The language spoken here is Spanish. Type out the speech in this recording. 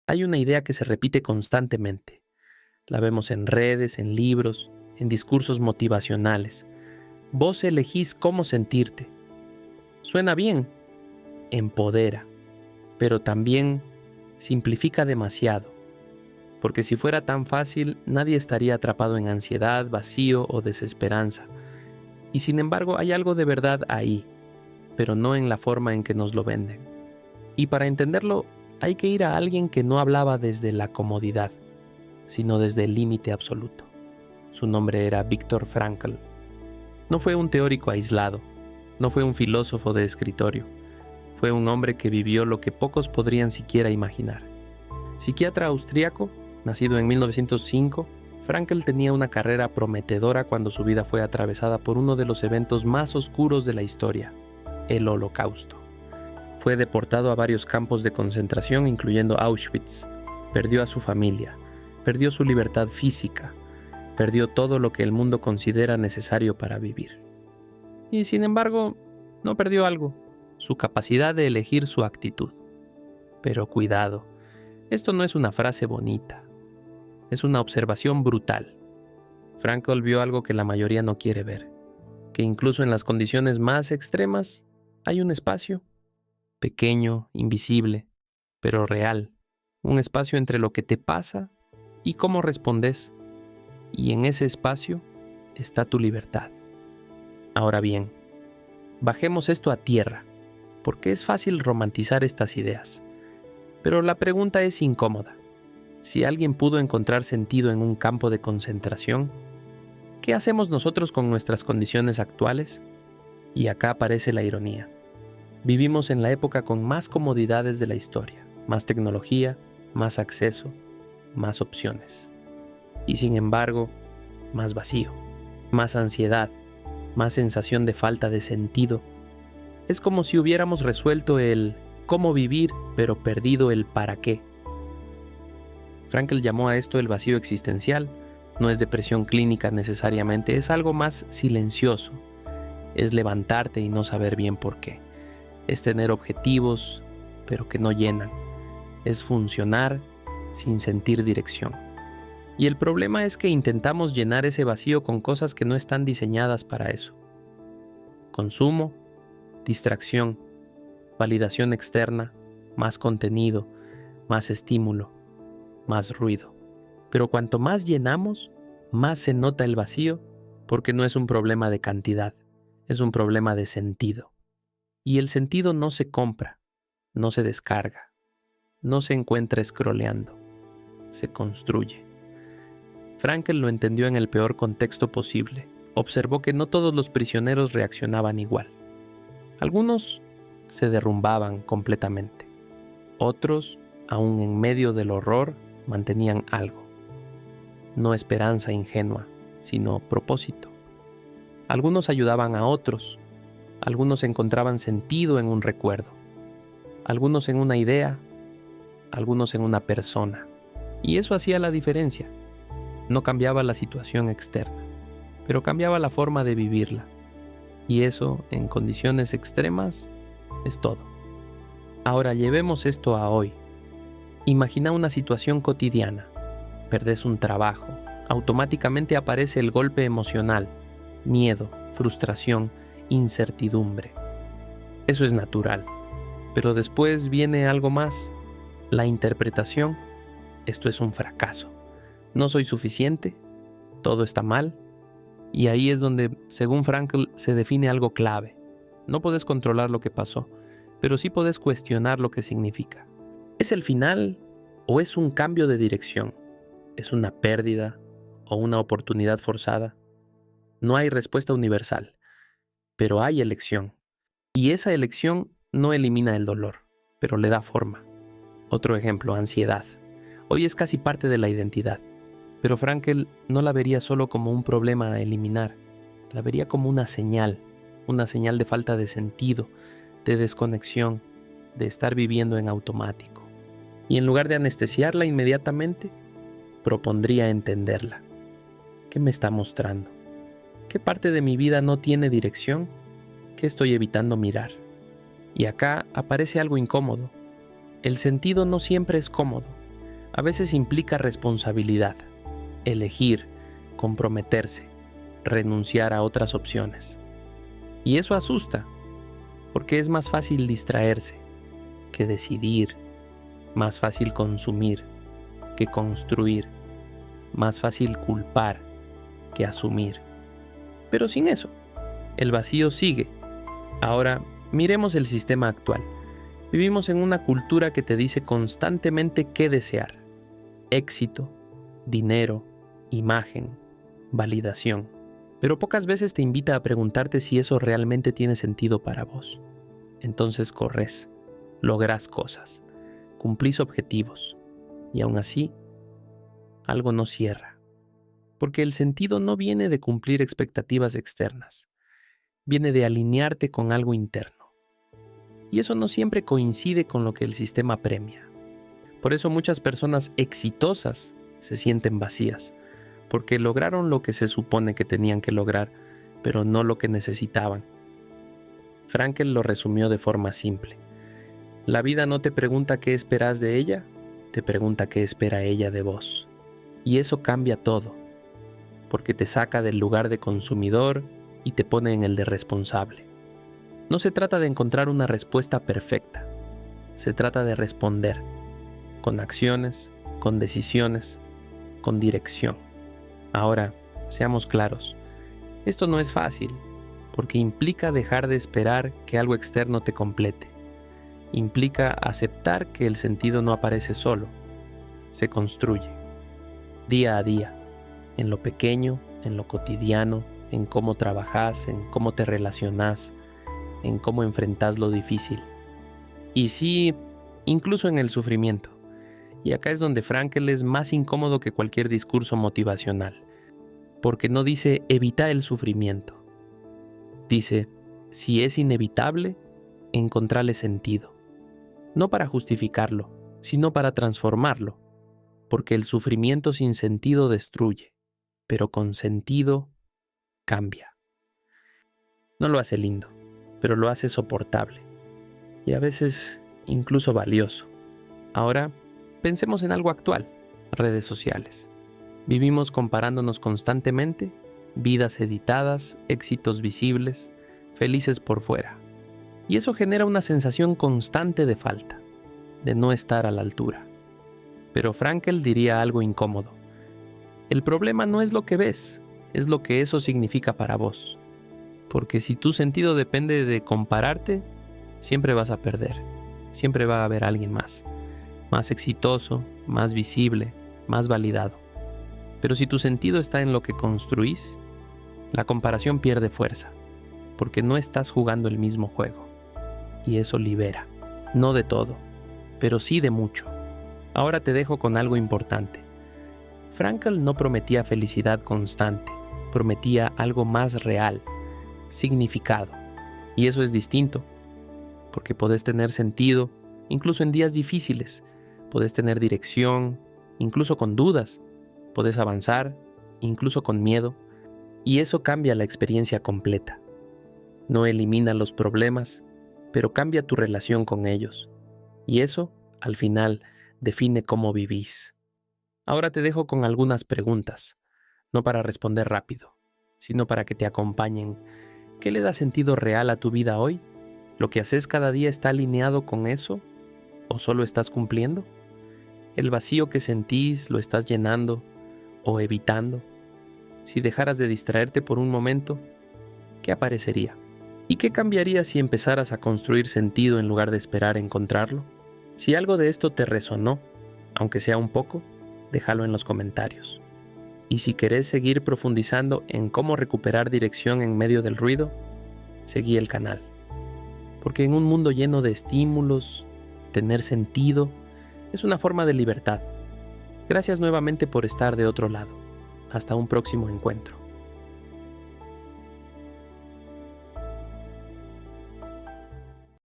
Hay una idea que se repite constantemente. La vemos en redes, en libros, en discursos motivacionales. Vos elegís cómo sentirte. Suena bien, empodera, pero también simplifica demasiado, porque si fuera tan fácil, nadie estaría atrapado en ansiedad, vacío o desesperanza. Y sin embargo, hay algo de verdad ahí, pero no en la forma en que nos lo venden. Y para entenderlo, hay que ir a alguien que no hablaba desde la comodidad, sino desde el límite absoluto. Su nombre era Viktor Frankl. No fue un teórico aislado, no fue un filósofo de escritorio, fue un hombre que vivió lo que pocos podrían siquiera imaginar. Psiquiatra austriaco, nacido en 1905, Frankl tenía una carrera prometedora cuando su vida fue atravesada por uno de los eventos más oscuros de la historia, el Holocausto. Fue deportado a varios campos de concentración, incluyendo Auschwitz. Perdió a su familia, perdió su libertad física, perdió todo lo que el mundo considera necesario para vivir. Y sin embargo, no perdió algo: su capacidad de elegir su actitud. Pero cuidado, esto no es una frase bonita, es una observación brutal. Frankl vio algo que la mayoría no quiere ver, que incluso en las condiciones más extremas hay un espacio, pequeño, invisible, pero real, un espacio entre lo que te pasa y cómo respondes, y en ese espacio está tu libertad. Ahora bien, bajemos esto a tierra, porque es fácil romantizar estas ideas. Pero la pregunta es incómoda. Si alguien pudo encontrar sentido en un campo de concentración, ¿qué hacemos nosotros con nuestras condiciones actuales? Y acá aparece la ironía. Vivimos en la época con más comodidades de la historia, más tecnología, más acceso, más opciones. Y sin embargo, más vacío, más ansiedad, más sensación de falta de sentido. Es como si hubiéramos resuelto el cómo vivir, pero perdido el para qué. Frankl llamó a esto el vacío existencial. No es depresión clínica necesariamente, es algo más silencioso. Es levantarte y no saber bien por qué. Es tener objetivos, pero que no llenan. Es funcionar sin sentir dirección. Y el problema es que intentamos llenar ese vacío con cosas que no están diseñadas para eso. Consumo, distracción, validación externa, más contenido, más estímulo, más ruido. Pero cuanto más llenamos, más se nota el vacío, porque no es un problema de cantidad, es un problema de sentido. Y el sentido no se compra, no se descarga, no se encuentra scrolleando, se construye. Frankl lo entendió en el peor contexto posible. Observó que no todos los prisioneros reaccionaban igual. Algunos se derrumbaban completamente. Otros, aún en medio del horror, mantenían algo. No esperanza ingenua, sino propósito. Algunos ayudaban a otros. Algunos encontraban sentido en un recuerdo. Algunos en una idea. Algunos en una persona. Y eso hacía la diferencia. No cambiaba la situación externa, pero cambiaba la forma de vivirla. Y eso, en condiciones extremas, es todo. Ahora llevemos esto a hoy. Imagina una situación cotidiana. Perdés un trabajo. Automáticamente aparece el golpe emocional, miedo, frustración, incertidumbre. Eso es natural. Pero después viene algo más. La interpretación. Esto es un fracaso. No soy suficiente. Todo está mal. Y ahí es donde, según Frankl, se define algo clave. No podés controlar lo que pasó, pero sí podés cuestionar lo que significa. ¿Es el final o es un cambio de dirección? ¿Es una pérdida o una oportunidad forzada? No hay respuesta universal, pero hay elección. Y esa elección no elimina el dolor, pero le da forma. Otro ejemplo, ansiedad. Hoy es casi parte de la identidad. Pero Frankl no la vería solo como un problema a eliminar, la vería como una señal de falta de sentido, de desconexión, de estar viviendo en automático. Y en lugar de anestesiarla inmediatamente, propondría entenderla. ¿Qué me está mostrando? ¿Qué parte de mi vida no tiene dirección? ¿Qué estoy evitando mirar? Y acá aparece algo incómodo. El sentido no siempre es cómodo. a veces implica responsabilidad, elegir, comprometerse, renunciar a otras opciones. Y eso asusta, porque es más fácil distraerse que decidir, más fácil consumir que construir, más fácil culpar que asumir. Pero sin eso, el vacío sigue. Ahora, miremos el sistema actual. Vivimos en una cultura que te dice constantemente qué desear: éxito, dinero, imagen, validación. Pero pocas veces te invita a preguntarte si eso realmente tiene sentido para vos. Entonces corres, lográs cosas, cumplís objetivos, y aún así, algo no cierra. Porque el sentido no viene de cumplir expectativas externas, viene de alinearte con algo interno. Y eso no siempre coincide con lo que el sistema premia. Por eso muchas personas exitosas se sienten vacías, porque lograron lo que se supone que tenían que lograr, pero no lo que necesitaban. Frankl lo resumió de forma simple. La vida no te pregunta qué esperas de ella, te pregunta qué espera ella de vos. Y eso cambia todo, porque te saca del lugar de consumidor y te pone en el de responsable. No se trata de encontrar una respuesta perfecta, se trata de responder, con acciones, con decisiones, con dirección. Ahora, seamos claros, esto no es fácil, porque implica dejar de esperar que algo externo te complete. Implica aceptar que el sentido no aparece solo, se construye, día a día, en lo pequeño, en lo cotidiano, en cómo trabajás, en cómo te relacionás, en cómo enfrentás lo difícil. Y sí, incluso en el sufrimiento. Y acá es donde Frankl es más incómodo que cualquier discurso motivacional, porque no dice evita el sufrimiento. Dice, si es inevitable, encontrale sentido. No para justificarlo, sino para transformarlo, porque el sufrimiento sin sentido destruye, pero con sentido cambia. No lo hace lindo, pero lo hace soportable, y a veces incluso valioso. Ahora, pensemos en algo actual, redes sociales. Vivimos comparándonos constantemente, vidas editadas, éxitos visibles, felices por fuera. Y eso genera una sensación constante de falta, de no estar a la altura. Pero Frankl diría algo incómodo. El problema no es lo que ves, es lo que eso significa para vos. Porque si tu sentido depende de compararte, siempre vas a perder. Siempre va a haber alguien más exitoso, más visible, más validado. Pero si tu sentido está en lo que construís, la comparación pierde fuerza, porque no estás jugando el mismo juego. Y eso libera, no de todo, pero sí de mucho. Ahora te dejo con algo importante. Frankl no prometía felicidad constante, prometía algo más real, significado. Y eso es distinto, porque podés tener sentido, incluso en días difíciles. Podés tener dirección, incluso con dudas. Podés avanzar, incluso con miedo. Y eso cambia la experiencia completa. No elimina los problemas, pero cambia tu relación con ellos. Y eso, al final, define cómo vivís. Ahora te dejo con algunas preguntas, no para responder rápido, sino para que te acompañen. ¿Qué le da sentido real a tu vida hoy? ¿Lo que haces cada día está alineado con eso? ¿O solo estás cumpliendo? ¿El vacío que sentís lo estás llenando o evitando? Si dejaras de distraerte por un momento, ¿qué aparecería? ¿Y qué cambiaría si empezaras a construir sentido en lugar de esperar encontrarlo? Si algo de esto te resonó, aunque sea un poco, déjalo en los comentarios. Y si querés seguir profundizando en cómo recuperar dirección en medio del ruido, seguí el canal. Porque en un mundo lleno de estímulos, tener sentido es una forma de libertad. Gracias nuevamente por estar de otro lado. Hasta un próximo encuentro.